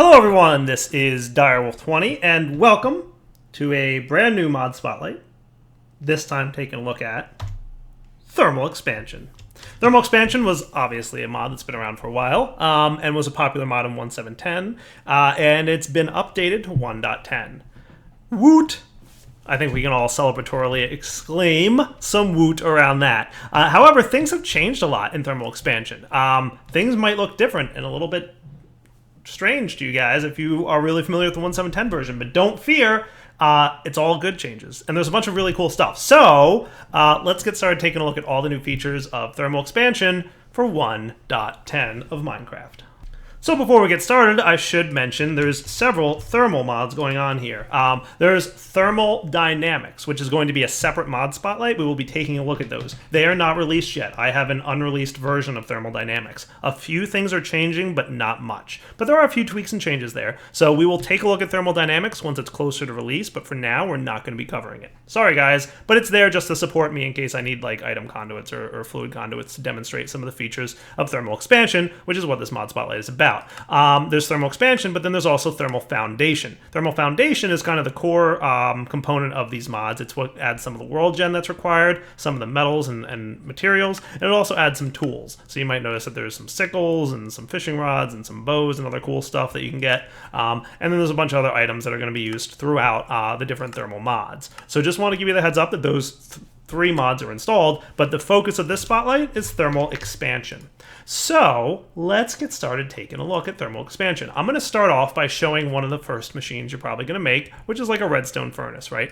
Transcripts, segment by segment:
Hello everyone, this is Direwolf20 and welcome to a brand new mod spotlight. This time taking a look at Thermal Expansion. Thermal Expansion was obviously a mod that's been around for a while and was a popular mod in 1.7.10 and it's been updated to 1.10. Woot! I think we can all celebratorily exclaim some woot around that. However, things have changed a lot in Thermal Expansion. Things might look different and a little bit strange to you guys if you are really familiar with the 1.7.10 version, but don't fear, it's all good changes and there's a bunch of really cool stuff. So let's get started taking a look at all the new features of Thermal Expansion for 1.10 of Minecraft. So before we get started, I should mention there's several thermal mods going on here. There's Thermal Dynamics, which is going to be a separate mod spotlight. We will be taking a look at those. They are not released yet. I have an unreleased version of Thermal Dynamics. A few things are changing, but not much. But there are a few tweaks and changes there. So we will take a look at Thermal Dynamics once it's closer to release, but for now, we're not going to be covering it. Sorry guys, but it's there just to support me in case I need like item conduits or fluid conduits to demonstrate some of the features of Thermal Expansion, which is what this mod spotlight is about. There's Thermal Expansion, but then there's also Thermal Foundation. Thermal Foundation is kind of the core component of these mods. It's what adds some of the world gen that's required, some of the metals and materials, and it also adds some tools. So you might notice that there's some sickles and some fishing rods and some bows and other cool stuff that you can get. And then there's a bunch of other items that are going to be used throughout the different thermal mods. So just want to give you the heads up that those three mods are installed, but the focus of this spotlight is Thermal Expansion. So let's get started taking a look at Thermal Expansion. I'm going to start off by showing one of the first machines you're probably going to make, which is like a redstone furnace, right?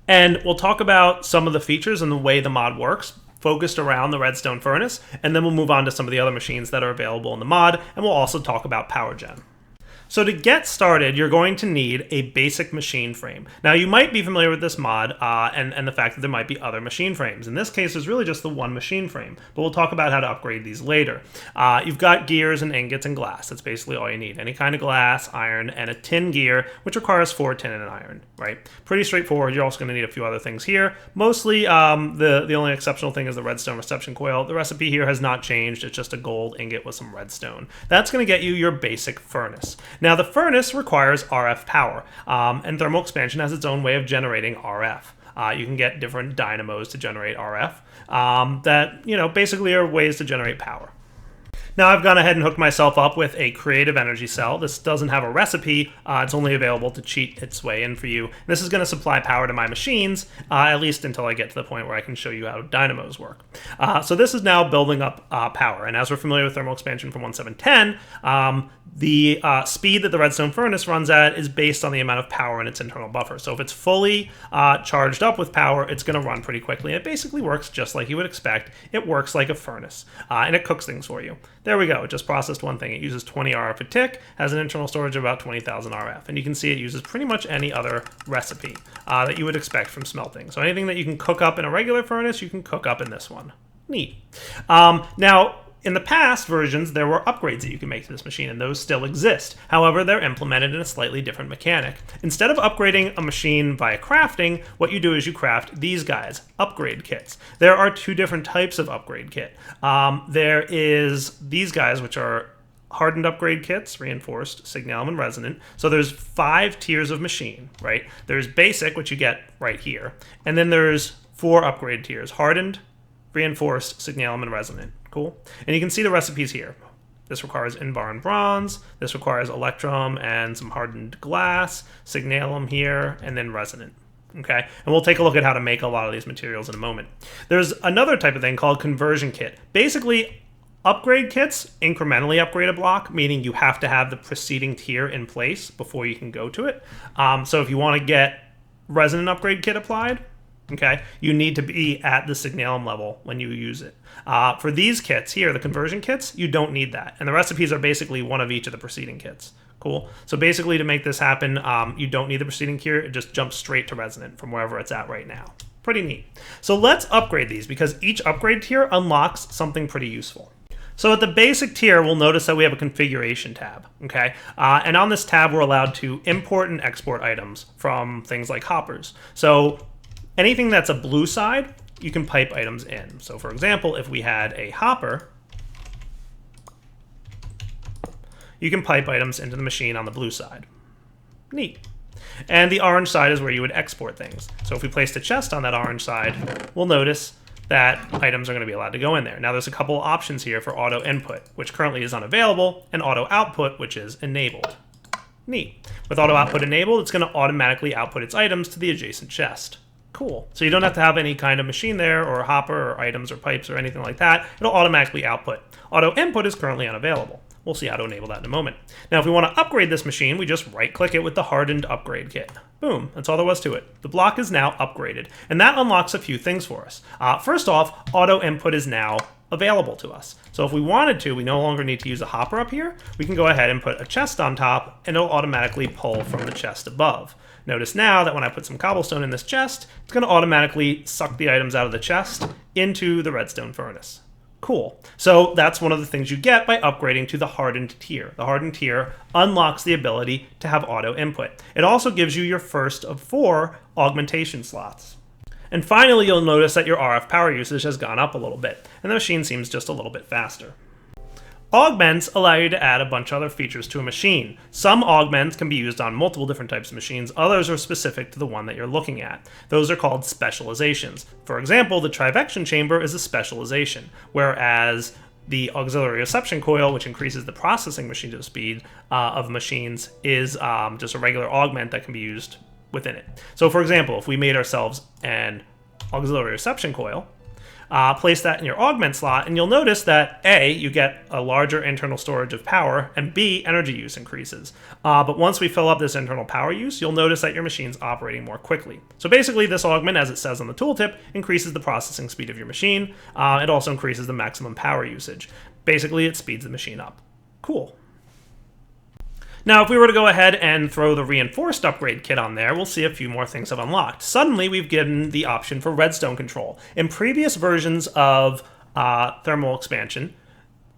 And we'll talk about some of the features and the way the mod works, focused around the redstone furnace, and then we'll move on to some of the other machines that are available in the mod, and we'll also talk about power gen. So to get started, you're going to need a basic machine frame. Now you might be familiar with this mod and the fact that there might be other machine frames. In this case, there's really just the one machine frame, but we'll talk about how to upgrade these later. You've got gears and ingots and glass. That's basically all you need. Any kind of glass, iron, and a tin gear, which requires 4 tin and an iron, right? Pretty straightforward. You're also going to need a few other things here. Mostly, the only exceptional thing is the redstone reception coil. The recipe here has not changed. It's just a gold ingot with some redstone. That's going to get you your basic furnace. Now, the furnace requires RF power, and Thermal Expansion has its own way of generating RF. You can get different dynamos to generate RF that, basically are ways to generate power. Now I've gone ahead and hooked myself up with a creative energy cell. This doesn't have a recipe. It's only available to cheat its way in for you. This is going to supply power to my machines, at least until I get to the point where I can show you how dynamos work. So this is now building up power. And as we're familiar with Thermal Expansion from 1.7.10, the speed that the redstone furnace runs at is based on the amount of power in its internal buffer. So if it's fully charged up with power, it's going to run pretty quickly. It basically works just like you would expect. It works like a furnace, and it cooks things for you. There we go. It just processed one thing. It uses 20 RF a tick, has an internal storage of about 20,000 RF. And you can see it uses pretty much any other recipe that you would expect from smelting. So anything that you can cook up in a regular furnace, you can cook up in this one. Neat. Now, in the past versions, there were upgrades that you can make to this machine, and those still exist. However, they're implemented in a slightly different mechanic. Instead of upgrading a machine via crafting, what you do is you craft these guys, upgrade kits. There are two different types of upgrade kit. There is these guys, which are hardened upgrade kits, reinforced, signalum, and resonant. So there's 5 tiers of machine, right? There's basic, which you get right here. And then there's 4 upgrade tiers, hardened, reinforced, signalum, and resonant. Cool. And you can see the recipes here. This requires inbar and bronze. This requires electrum and some hardened glass, signalum here, and then resonant. Okay, and we'll take a look at how to make a lot of these materials in a moment. There's another type of thing called conversion kit. Basically, upgrade kits incrementally upgrade a block, meaning you have to have the preceding tier in place before you can go to it. So if you want to get resonant upgrade kit applied, okay, you need to be at the signalum level when you use it. For these kits here, the conversion kits, you don't need that. And the recipes are basically one of each of the preceding kits. Cool. So basically to make this happen, you don't need the preceding tier. It just jumps straight to resonant from wherever it's at right now. Pretty neat. So let's upgrade these because each upgrade tier unlocks something pretty useful. So at the basic tier, we'll notice that we have a configuration tab, okay? And on this tab, we're allowed to import and export items from things like hoppers. So anything that's a blue side, you can pipe items in. So for example, if we had a hopper, you can pipe items into the machine on the blue side. Neat. And the orange side is where you would export things. So if we placed a chest on that orange side, we'll notice that items are going to be allowed to go in there. Now there's a couple of options here for auto input, which currently is unavailable, and auto output, which is enabled. Neat. With auto output enabled, it's going to automatically output its items to the adjacent chest. Cool. So you don't have to have any kind of machine there, or a hopper, or items, or pipes, or anything like that. It'll automatically output. Auto input is currently unavailable. We'll see how to enable that in a moment. Now, if we want to upgrade this machine, we just right-click it with the hardened upgrade kit. Boom, that's all there was to it. The block is now upgraded, and that unlocks a few things for us. First off, auto input is now available to us. So if we wanted to, we no longer need to use a hopper up here. We can go ahead and put a chest on top, and it'll automatically pull from the chest above. Notice now that when I put some cobblestone in this chest, it's going to automatically suck the items out of the chest into the redstone furnace. Cool. So that's one of the things you get by upgrading to the hardened tier. The hardened tier unlocks the ability to have auto input. It also gives you your first of 4 augmentation slots. And finally, you'll notice that your RF power usage has gone up a little bit, and the machine seems just a little bit faster. Augments allow you to add a bunch of other features to a machine. Some augments can be used on multiple different types of machines, others are specific to the one that you're looking at. Those are called specializations. For example, the trivection chamber is a specialization, whereas the auxiliary reception coil, which increases the processing machine speed of machines, is just a regular augment that can be used within it. So for example, if we made ourselves an auxiliary reception coil, place that in your augment slot, and you'll notice that A, you get a larger internal storage of power, and B, energy use increases. But once we fill up this internal power use, you'll notice that your machine's operating more quickly. So basically, this augment, as it says on the tooltip, increases the processing speed of your machine. It also increases the maximum power usage. Basically, it speeds the machine up. Cool. Now, if we were to go ahead and throw the reinforced upgrade kit on there, we'll see a few more things have unlocked. Suddenly, we've given the option for redstone control. In previous versions of thermal expansion,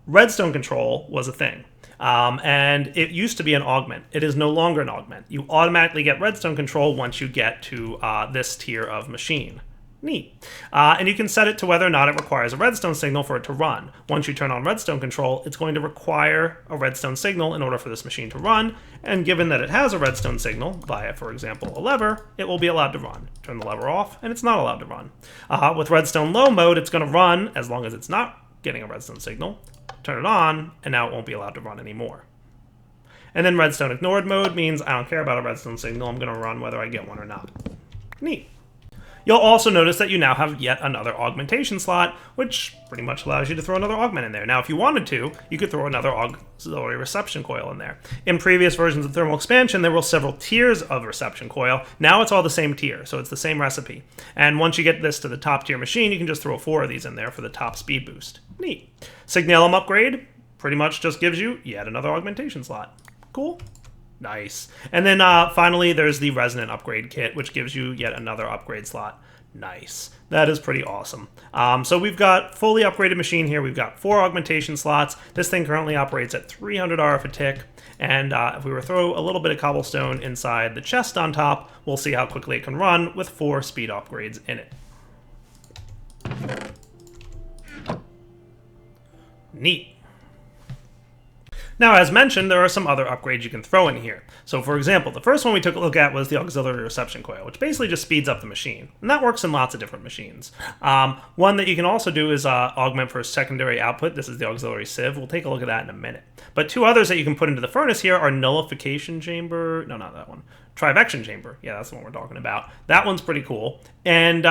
redstone control was a thing. And it used to be an augment. It is no longer an augment. You automatically get redstone control once you get to this tier of machine. Neat. And you can set it to whether or not it requires a redstone signal for it to run. Once you turn on redstone control, it's going to require a redstone signal in order for this machine to run, and given that it has a redstone signal, via, for example, a lever, it will be allowed to run. Turn the lever off, and it's not allowed to run. With redstone low mode, it's going to run as long as it's not getting a redstone signal. Turn it on, and now it won't be allowed to run anymore. And then redstone ignored mode means I don't care about a redstone signal, I'm going to run whether I get one or not. Neat. You'll also notice that you now have yet another augmentation slot, which pretty much allows you to throw another augment in there. Now, if you wanted to, you could throw another auxiliary reception coil in there. In previous versions of thermal expansion, there were several tiers of reception coil. Now it's all the same tier, so it's the same recipe. And once you get this to the top tier machine, you can just throw 4 of these in there for the top speed boost. Neat. Signalum upgrade pretty much just gives you yet another augmentation slot. Cool. Nice. And then finally, there's the resonant upgrade kit, which gives you yet another upgrade slot. Nice. That is pretty awesome. So we've got fully upgraded machine here. We've got 4 augmentation slots. This thing currently operates at 300 RF a tick. And if we were to throw a little bit of cobblestone inside the chest on top, we'll see how quickly it can run with 4 speed upgrades in it. Neat. Now, as mentioned, there are some other upgrades you can throw in here. So, for example, the first one we took a look at was the auxiliary reception coil, which basically just speeds up the machine. And that works in lots of different machines. One that you can also do is augment for secondary output. This is the auxiliary sieve. We'll take a look at that in a minute. But 2 others that you can put into the furnace here are nullification chamber. No, not that one. Trivection chamber. Yeah, that's the one we're talking about. That one's pretty cool. And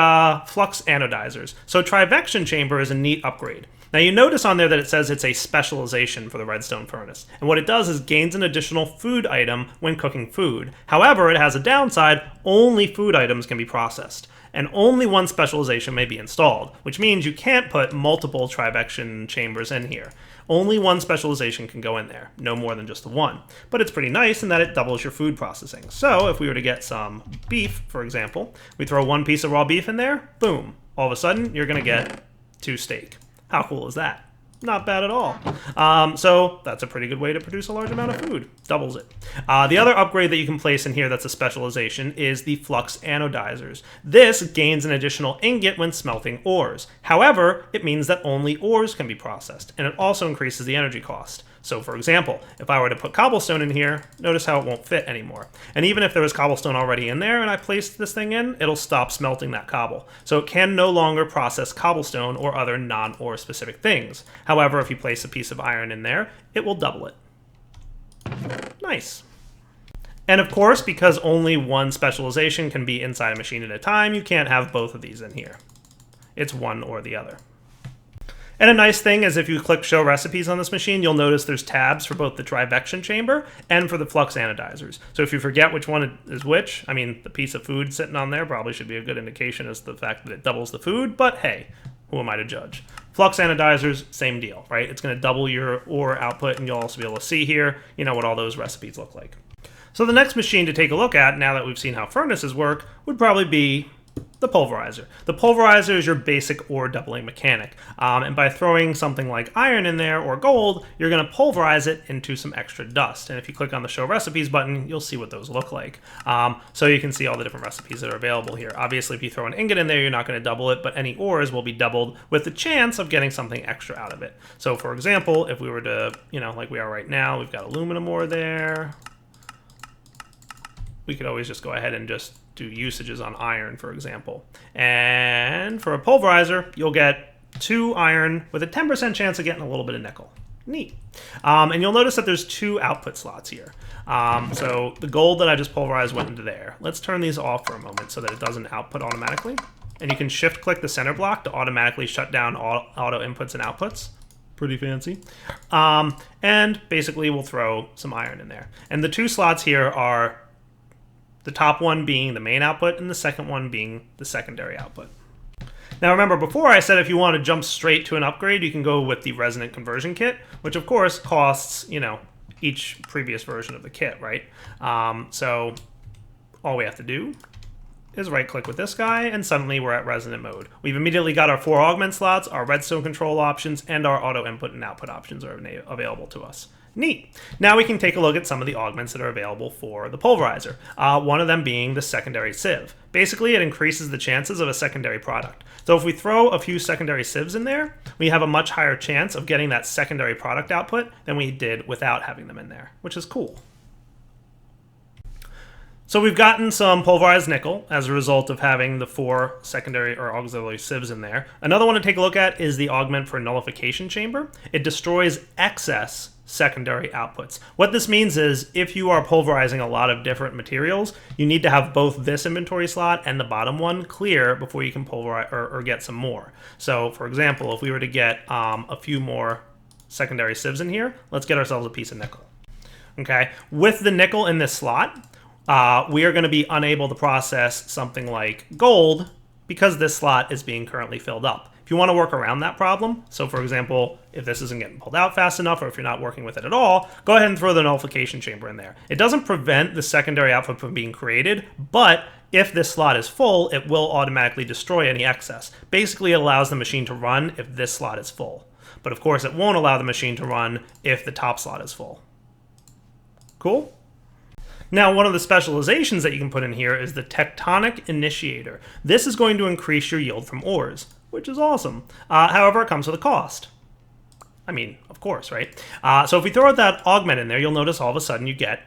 flux anodizers. So trivection chamber is a neat upgrade. Now you notice on there that it says it's a specialization for the redstone furnace. And what it does is gains an additional food item when cooking food. However, it has a downside: only food items can be processed. And only one specialization may be installed, which means you can't put multiple trivection chambers in here. Only one specialization can go in there, no more than just the one. But it's pretty nice in that it doubles your food processing. So if we were to get some beef, for example, we throw 1 piece of raw beef in there, boom, all of a sudden you're going to get 2 steak. How cool is that? Not bad at all. So that's a pretty good way to produce a large amount of food. Doubles it. The other upgrade that you can place in here that's a specialization is the flux anodizers. This gains an additional ingot when smelting ores. However, it means that only ores can be processed, and it also increases the energy cost. So for example, if I were to put cobblestone in here, notice how it won't fit anymore. And even if there was cobblestone already in there and I placed this thing in, it'll stop smelting that cobble. So it can no longer process cobblestone or other non-ore specific things. However, if you place a piece of iron in there, it will double it. Nice. And of course, because only one specialization can be inside a machine at a time, you can't have both of these in here. It's one or the other. And a nice thing is if you click Show Recipes on this machine, you'll notice there's tabs for both the Trivection chamber and for the flux anodizers. So if you forget which one is which, I mean, the piece of food sitting on there probably should be a good indication as to the fact that it doubles the food, but hey, who am I to judge? Flux anodizers, same deal, right? It's going to double your ore output, and you'll also be able to see here, you know, what all those recipes look like. So the next machine to take a look at, now that we've seen how furnaces work, would probably be the Polarizer. The Polarizer is your basic ore doubling mechanic, and by throwing something like iron in there or gold, you're going to pulverize it into some extra dust. And if you click on the Show Recipes button, you'll see what those look like. So you can see all the different recipes that are available here. Obviously, if you throw an ingot in there, you're not going to double it, but any ores will be doubled with the chance of getting something extra out of it. So for example, if we were to, you know, like we are right now, we've got aluminum ore there. We could always just go ahead and just do usages on iron, for example. And for a pulverizer, you'll get 2 iron with a 10% chance of getting a little bit of nickel. Neat. And you'll notice that there's 2 output slots here. So the gold that I just pulverized went into there. Let's turn these off for a moment so that it doesn't output automatically. And you can shift click the center block to automatically shut down auto inputs and outputs. Pretty fancy. And basically we'll throw some iron in there. And the 2 slots here are the top one being the main output and the second one being the secondary output. Now remember, before I said if you want to jump straight to an upgrade, you can go with the resonant conversion kit, which of course costs, you know, each previous version of the kit, right? So all we have to do is right click with this guy and suddenly we're at resonant mode. We've immediately got our 4 augment slots, our redstone control options, and our auto input and output options are available to us. Neat. Now we can take a look at some of the augments that are available for the pulverizer. One of them being the secondary sieve. Basically, it increases the chances of a secondary product. So if we throw a few secondary sieves in there, we have a much higher chance of getting that secondary product output than we did without having them in there, which is cool. So we've gotten some pulverized nickel as a result of having the 4 secondary or auxiliary sieves in there. Another one to take a look at is the augment for nullification chamber. It destroys excess secondary outputs. What this means is if you are pulverizing a lot of different materials, you need to have both this inventory slot and the bottom one clear before you can pulverize or get some more. So for example, if we were to get a few more secondary sieves in here, let's get ourselves a piece of nickel. Okay, with the nickel in this slot, we are going to be unable to process something like gold because this slot is being currently filled up. If you want to work around that problem, so for example, if this isn't getting pulled out fast enough or if you're not working with it at all, go ahead and throw the nullification chamber in there. It doesn't prevent the secondary output from being created, but if this slot is full, it will automatically destroy any excess. Basically, it allows the machine to run if this slot is full. But of course, it won't allow the machine to run if the top slot is full. Cool? Now, one of the specializations that you can put in here is the tectonic initiator. This is going to increase your yield from ores, which is awesome. However, it comes with a cost. I mean, of course, right? So if we throw out that augment in there, you'll notice all of a sudden you get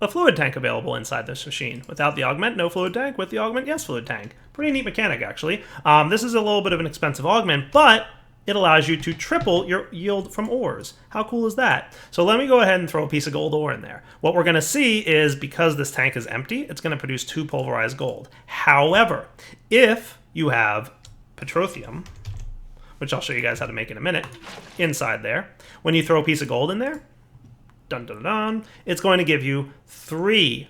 a fluid tank available inside this machine. Without the augment, no fluid tank. With the augment, yes, fluid tank. Pretty neat mechanic, actually. This is a little bit of an expensive augment, but it allows you to triple your yield from ores. How cool is that? So let me go ahead and throw a piece of gold ore in there. What we're going to see is because this tank is empty, it's going to produce 2 pulverized gold. However, if you have petroleum, which I'll show you guys how to make in a minute, inside there, when you throw a piece of gold in there, dun dun dun, it's going to give you 3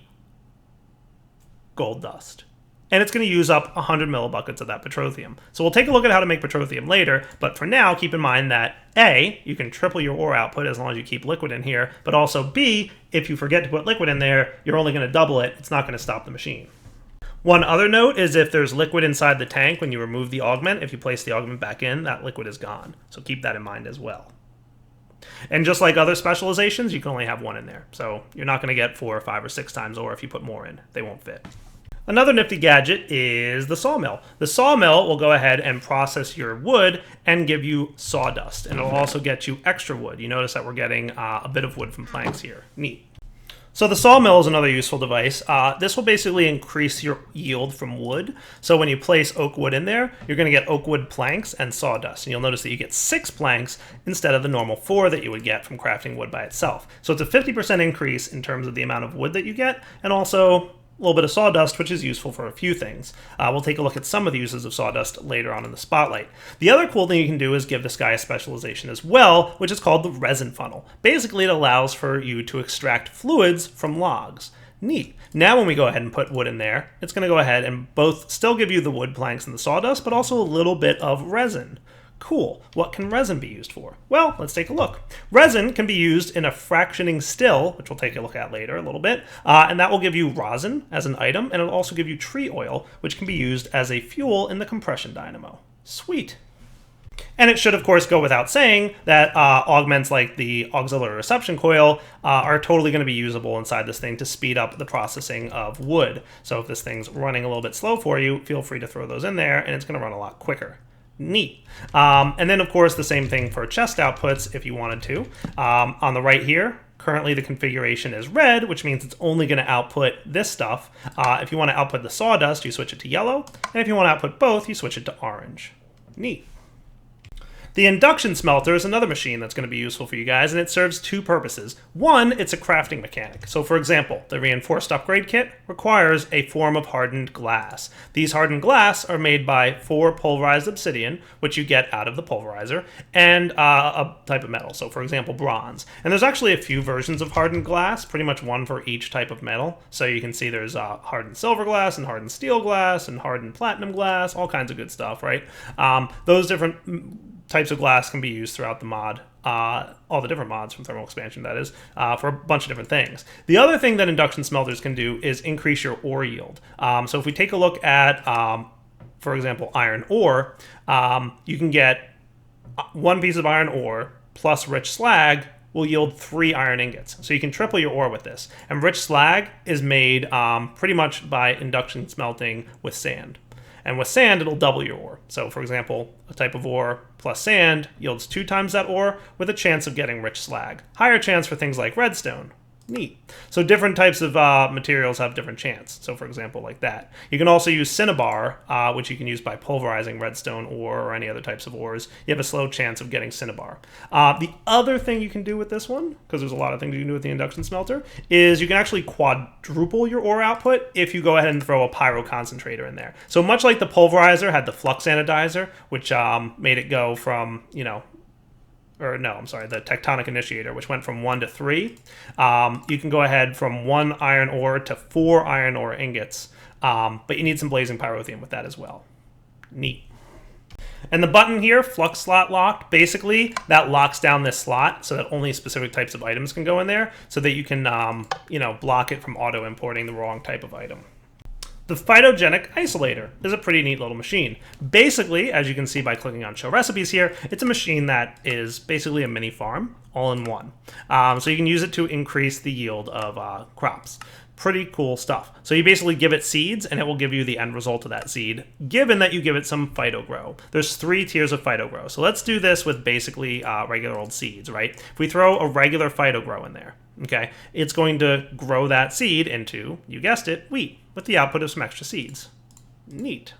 gold dust. And it's going to use up 100 millibuckets of that petroleum. So we'll take a look at how to make petroleum later, but for now, keep in mind that A, you can triple your ore output as long as you keep liquid in here, but also B, if you forget to put liquid in there, you're only going to double it. It's not going to stop the machine. One other note is if there's liquid inside the tank when you remove the augment, if you place the augment back in, that liquid is gone. So keep that in mind as well. And just like other specializations, you can only have 1 in there. So you're not going to get 4 or 5 or 6 times ore if you put more in. They won't fit. Another nifty gadget is the Sawmill. The Sawmill will go ahead and process your wood and give you sawdust, and it'll also get you extra wood. You notice that we're getting a bit of wood from planks here. Neat. So the Sawmill is another useful device. This will basically increase your yield from wood. So when you place oak wood in there, you're going to get oak wood planks and sawdust. And you'll notice that you get 6 planks instead of the normal 4 that you would get from crafting wood by itself. So it's a 50% increase in terms of the amount of wood that you get, and also a little bit of sawdust, which is useful for a few things. We'll take a look at some of the uses of sawdust later on in the spotlight. The other cool thing you can do is give this guy a specialization as well, which is called the resin funnel. Basically, it allows for you to extract fluids from logs. Neat. Now when we go ahead and put wood in there, it's going to go ahead and both still give you the wood planks and the sawdust, but also a little bit of resin. Cool. What can resin be used for? Well, let's take a look. Resin can be used in a fractioning still, which we'll take a look at later a little bit, and that will give you rosin as an item, and it'll also give you tree oil, which can be used as a fuel in the compression dynamo. Sweet. And it should, of course, go without saying that augments like the auxiliary reception coil are totally going to be usable inside this thing to speed up the processing of wood. So if this thing's running a little bit slow for you, feel free to throw those in there, and it's going to run a lot quicker. Neat. And then, of course, the same thing for chest outputs if you wanted to. On the right here, currently the configuration is red, which means it's only going to output this stuff. If you want to output the sawdust, you switch it to yellow. And if you want to output both, you switch it to orange. Neat. The Induction Smelter is another machine that's going to be useful for you guys, and it serves 2 purposes. One, it's a crafting mechanic. So for example, the Reinforced Upgrade Kit requires a form of hardened glass. These hardened glass are made by 4 pulverized obsidian, which you get out of the pulverizer, and a type of metal, so for example, bronze. And there's actually a few versions of hardened glass, pretty much one for each type of metal. So you can see there's hardened silver glass, and hardened steel glass, and hardened platinum glass, all kinds of good stuff, right? Those different types of glass can be used throughout the mod, all the different mods from thermal expansion, that is, for a bunch of different things. The other thing that induction smelters can do is increase your ore yield. So if we take a look at, for example, iron ore, you can get 1 piece of iron ore plus rich slag will yield 3 iron ingots. So you can triple your ore with this. And rich slag is made pretty much by induction smelting with sand. And with sand, it'll double your ore. So for example, a type of ore plus sand yields 2 times that ore with a chance of getting rich slag. Higher chance for things like redstone. Neat. So different types of materials have different chance. So for example, like that. You can also use cinnabar, which you can use by pulverizing redstone ore or any other types of ores. You have a slow chance of getting cinnabar. The other thing you can do with this one, because there's a lot of things you can do with the induction smelter, is you can actually quadruple your ore output if you go ahead and throw a pyro concentrator in there. So much like the pulverizer had the flux anodizer, which made it go from, the tectonic initiator, which went from 1 to 3. You can go ahead from 1 iron ore to 4 iron ore ingots, but you need some blazing pyrotheum with that as well. Neat. And the button here, flux slot locked, basically that locks down this slot so that only specific types of items can go in there, so that you can, block it from auto importing the wrong type of item. The phytogenic isolator is a pretty neat little machine. Basically, as you can see by clicking on show recipes here, it's a machine that is basically a mini farm all in one. So you can use it to increase the yield of crops. Pretty cool stuff. So you basically give it seeds and it will give you the end result of that seed, given that you give it some phytogrow. There's 3 tiers of phytogrow. So let's do this with basically regular old seeds, right? If we throw a regular phytogrow in there, okay, it's going to grow that seed into, you guessed it, wheat, with the output of some extra seeds. Neat.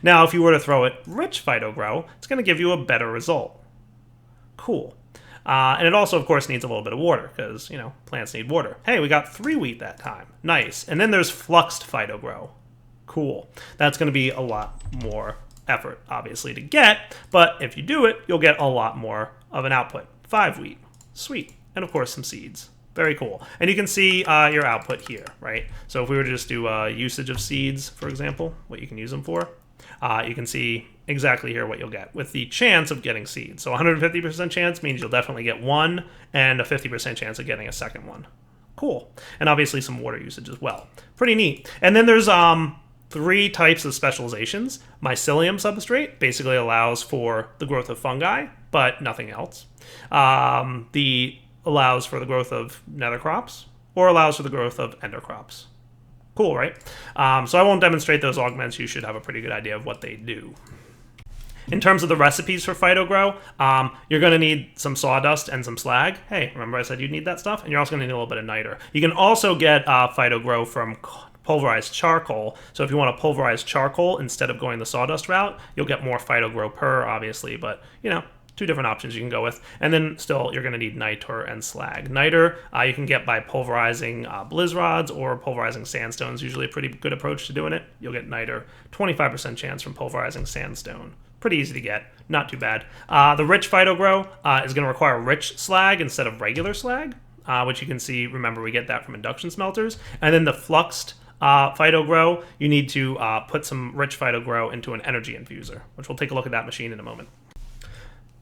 Now, if you were to throw it rich phytogrow, it's going to give you a better result. Cool. And it also, of course, needs a little bit of water, because, plants need water. Hey, we got 3 wheat that time. Nice. And then there's fluxed phytogrow. Cool. That's going to be a lot more effort, obviously, to get, but if you do it, you'll get a lot more of an output. 5 wheat. Sweet. And, of course, some seeds. Very cool. And you can see your output here, right? So if we were to just do usage of seeds, for example, what you can use them for, you can see exactly here what you'll get with the chance of getting seeds. So 150% chance means you'll definitely get 1, and a 50% chance of getting a second one. Cool. And obviously some water usage as well. Pretty neat. And then there's 3 types of specializations. Mycelium substrate basically allows for the growth of fungi, but nothing else. Allows for the growth of nether crops, or allows for the growth of ender crops. Cool, right? So I won't demonstrate those augments. You should have a pretty good idea of what they do. In terms of the recipes for PhytoGrow, you're going to need some sawdust and some slag. Hey, remember I said you'd need that stuff? And you're also going to need a little bit of niter. You can also get PhytoGrow from pulverized charcoal. So if you want to pulverize charcoal instead of going the sawdust route, you'll get more PhytoGrow per, obviously. But, you know, two different options you can go with. And then still, you're going to need niter and slag. Niter you can get by pulverizing blizz rods or pulverizing sandstone is usually a pretty good approach to doing it. You'll get niter, 25% chance from pulverizing sandstone. Pretty easy to get, not too bad. The rich PhytoGrow is going to require rich slag instead of regular slag, which you can see, remember, we get that from induction smelters. And then the fluxed PhytoGrow, you need to put some rich PhytoGrow into an energy infuser, which we'll take a look at that machine in a moment.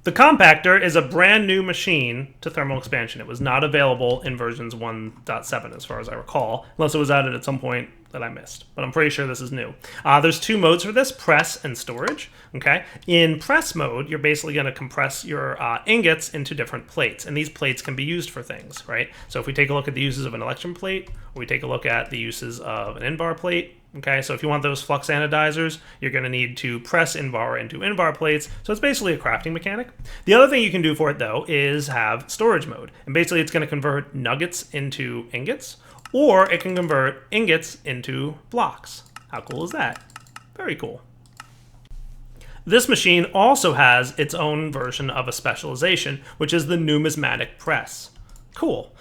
The compactor is a brand new machine to thermal expansion. It was not available in versions 1.7 as far as I recall, unless it was added at some point that I missed, but I'm pretty sure this is new. There's two modes for this, press and storage. Okay, in press mode, you're basically going to compress your ingots into different plates, and these plates can be used for things, right? So if we take a look at the uses of an electron plate, or we take a look at the uses of an in-bar plate, okay, so if you want those flux anodizers, you're going to need to press in-bar into in-bar plates, so it's basically a crafting mechanic. The other thing you can do for it, though, is have storage mode, and basically it's going to convert nuggets into ingots, or it can convert ingots into blocks. How cool is that? Very cool. This machine also has its own version of a specialization, which is the numismatic press. Cool.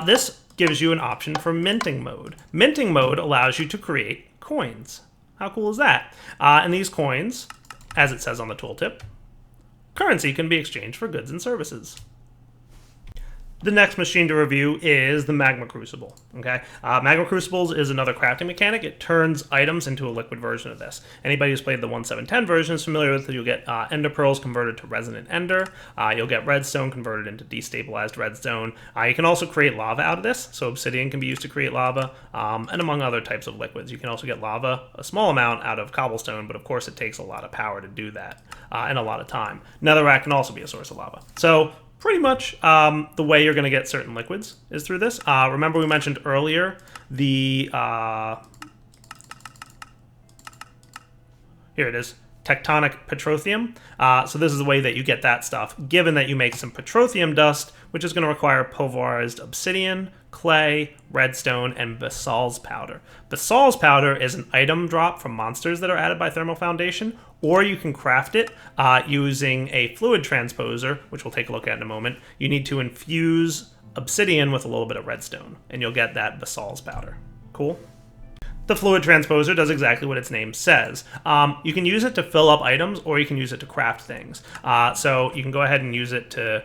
This gives you an option for minting mode. Minting mode allows you to create coins. How cool is that? And these coins, as it says on the tooltip, currency can be exchanged for goods and services. The next machine to review is the Magma Crucible. Okay, Magma Crucibles is another crafting mechanic. It turns items into a liquid version of this. Anybody who's played the 1.7.10 version is familiar with it. You'll get ender pearls converted to resonant ender. You'll get redstone converted into destabilized redstone. You can also create lava out of this. So obsidian can be used to create lava, and among other types of liquids. You can also get lava, a small amount, out of cobblestone, but of course it takes a lot of power to do that, and a lot of time. Netherrack can also be a source of lava. So pretty much the way you're going to get certain liquids is through this. Remember we mentioned earlier the, here it is, tectonic petroleum. So this is the way that you get that stuff, given that you make some petroleum dust, which is going to require pulverized obsidian, clay, redstone, and basalt's powder. Basalt's powder is an item drop from monsters that are added by Thermal Foundation, or you can craft it using a fluid transposer, which we'll take a look at in a moment. You need to infuse obsidian with a little bit of redstone, and you'll get that basalt's powder. Cool? The fluid transposer does exactly what its name says. You can use it to fill up items, or you can use it to craft things. So you can go ahead and use it to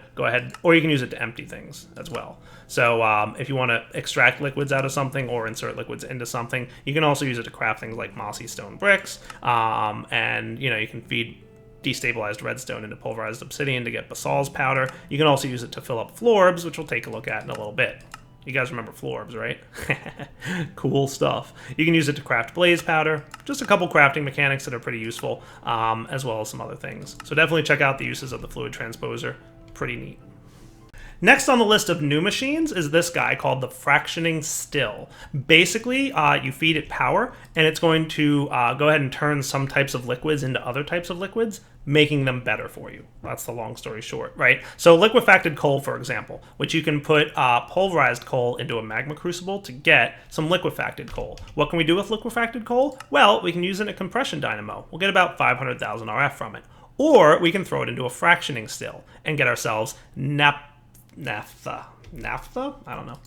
or you can use it to empty things as well. So if you want to extract liquids out of something or insert liquids into something, you can also use it to craft things like mossy stone bricks, and you can feed destabilized redstone into pulverized obsidian to get basalt's powder. You can also use it to fill up florbs, which we'll take a look at in a little bit. You guys remember florbs, right? Cool stuff. You can use it to craft blaze powder. Just a couple crafting mechanics that are pretty useful, as well as some other things. So definitely check out the uses of the fluid transposer. Pretty neat. Next on the list of new machines is this guy called the fractioning still. Basically, you feed it power, and it's going to go ahead and turn some types of liquids into other types of liquids, making them better for you. That's the long story short, right? So liquefacted coal, for example, which you can put pulverized coal into a magma crucible to get some liquefacted coal. What can we do with liquefacted coal? Well, we can use it in a compression dynamo. We'll get about 500,000 RF from it. Or we can throw it into a fractioning still and get ourselves naphtha? I don't know.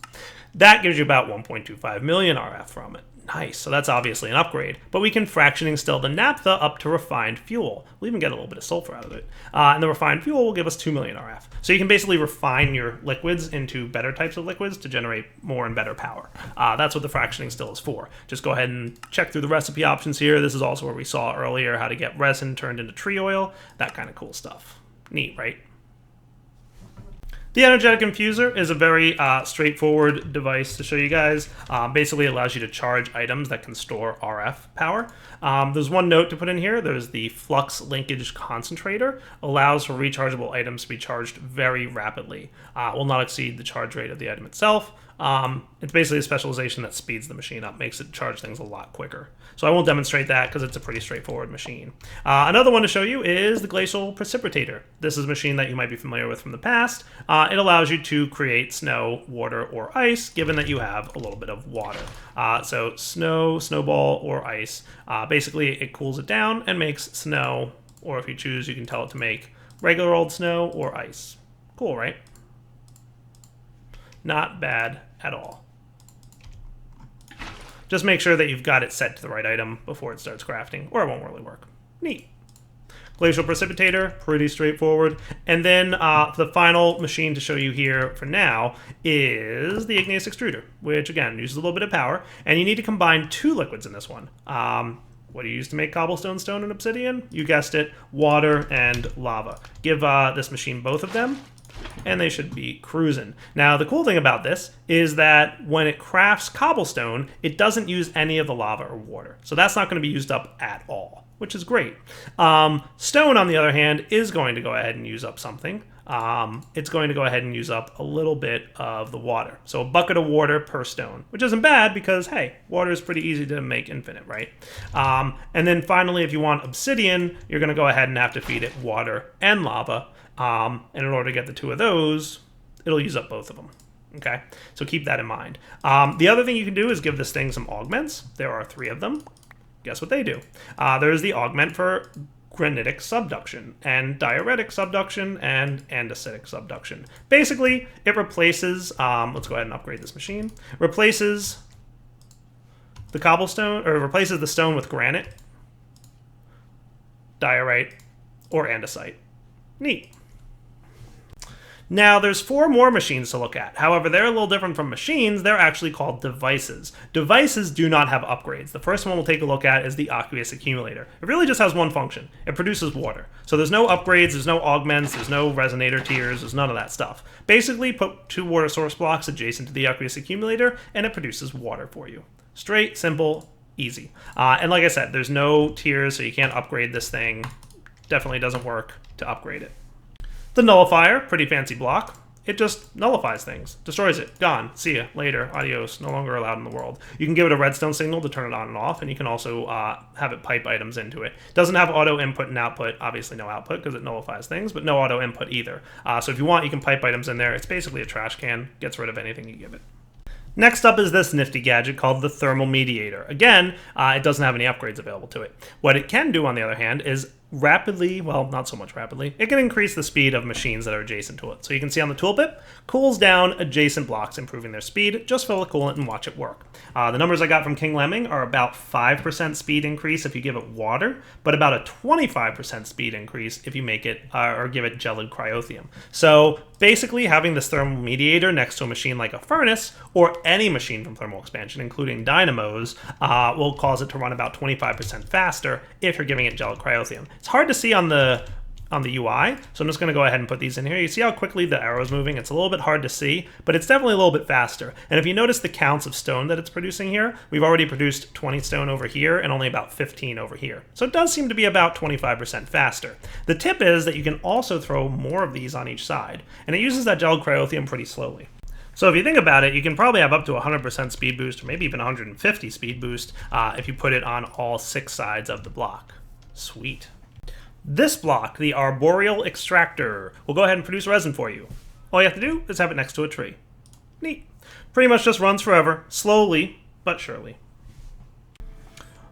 That gives you about 1.25 million RF from it. Nice, so that's obviously an upgrade. But we can fractioning still the naphtha up to refined fuel. We'll even get a little bit of sulfur out of it. And the refined fuel will give us 2 million RF. So you can basically refine your liquids into better types of liquids to generate more and better power. That's what the fractioning still is for. Just go ahead and check through the recipe options here. This is also where we saw earlier how to get resin turned into tree oil. That kind of cool stuff. Neat, right? The energetic infuser is a very straightforward device to show you guys. Basically, it allows you to charge items that can store RF power. There's one note to put in here. There's the flux linkage concentrator. Allows for rechargeable items to be charged very rapidly. Will not exceed the charge rate of the item itself. It's basically a specialization that speeds the machine up, makes it charge things a lot quicker. So I won't demonstrate that because it's a pretty straightforward machine. Another one to show you is the Glacial Precipitator. This is a machine that you might be familiar with from the past. It allows you to create snow, water, or ice, given that you have a little bit of water. So snow, snowball, or ice. Basically, it cools it down and makes snow, or if you choose, you can tell it to make regular old snow or ice. Cool, right? Not bad at all. Just make sure that you've got it set to the right item before it starts crafting, or it won't really work. Neat. Glacial Precipitator, pretty straightforward. And then the final machine to show you here for now is the Igneous Extruder, which again uses a little bit of power, and you need to combine two liquids in this one. What do you use to make cobblestone, stone, and obsidian? You guessed it, water and lava. Give this machine both of them, and they should be cruising. Now, the cool thing about this is that when it crafts cobblestone, it doesn't use any of the lava or water. So that's not going to be used up at all, which is great. Stone, on the other hand, is going to go ahead and use up something. It's going to go ahead and use up a little bit of the water. So a bucket of water per stone, which isn't bad because, hey, water is pretty easy to make infinite, right? And then finally, if you want obsidian, you're going to go ahead and have to feed it water and lava. And in order to get the two of those, it'll use up both of them. Okay, so keep that in mind. The other thing you can do is give this thing some augments. There are 3 of them. Guess what they do? There's the augment for granitic subduction, and diuretic subduction, and andesitic subduction. Basically, it replaces, let's go ahead and upgrade this machine, replaces the cobblestone, or replaces the stone with granite, diorite, or andesite. Neat. Now, there's 4 more machines to look at. However, they're a little different from machines. They're actually called devices. Devices do not have upgrades. The first one we'll take a look at is the aqueous accumulator. It really just has one function. It produces water. So there's no upgrades, there's no augments, there's no resonator tiers, there's none of that stuff. Basically, put 2 water source blocks adjacent to the aqueous accumulator, and it produces water for you. Straight, simple, easy. And like I said, there's no tiers, so you can't upgrade this thing. Definitely doesn't work to upgrade it. The nullifier, pretty fancy block. It just nullifies things, destroys it, gone, see ya, later, adios, no longer allowed in the world. You can give it a redstone signal to turn it on and off, and you can also have it pipe items into it. Doesn't have auto input and output, obviously no output because it nullifies things, but no auto input either. So if you want, you can pipe items in there. It's basically a trash can, gets rid of anything you give it. Next up is this nifty gadget called the Thermal Mediator. Again, it doesn't have any upgrades available to it. What it can do, on the other hand, is rapidly, well, not so much rapidly, it can increase the speed of machines that are adjacent to it. So you can see on the tooltip, cools down adjacent blocks, improving their speed. Just fill the coolant and watch it work. The numbers I got from King Lemming are about 5% speed increase if you give it water, but about a 25% speed increase if you make it, or give it gelid cryothium. So basically, having this thermal mediator next to a machine like a furnace, or any machine from thermal expansion, including dynamos, will cause it to run about 25% faster if you're giving it gelid cryothium. It's hard to see on the UI, so I'm just going to go ahead and put these in here. You see how quickly the arrow's moving? It's a little bit hard to see, but it's definitely a little bit faster. And if you notice the counts of stone that it's producing here, we've already produced 20 stone over here and only about 15 over here. So it does seem to be about 25% faster. The tip is that you can also throw more of these on each side, and it uses that gelid cryothium pretty slowly. So if you think about it, you can probably have up to 100% speed boost, or maybe even 150 speed boost if you put it on all 6 sides of the block. Sweet. This block, the Arboreal Extractor, will go ahead and produce resin for you. All you have to do is have it next to a tree. Neat. Pretty much just runs forever, slowly but surely.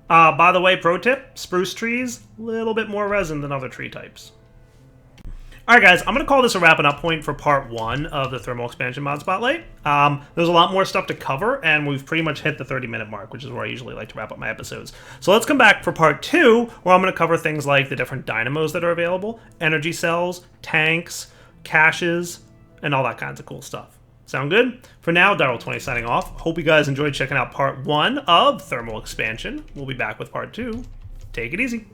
By the way, pro tip, spruce trees, a little bit more resin than other tree types. Alright guys, I'm going to call this a wrapping up point for part 1 of the Thermal Expansion Mod Spotlight. There's a lot more stuff to cover, and we've pretty much hit the 30-minute mark, which is where I usually like to wrap up my episodes. So let's come back for part 2, where I'm going to cover things like the different dynamos that are available, energy cells, tanks, caches, and all that kinds of cool stuff. Sound good? For now, Daryl20 signing off. Hope you guys enjoyed checking out part 1 of Thermal Expansion. We'll be back with part 2. Take it easy.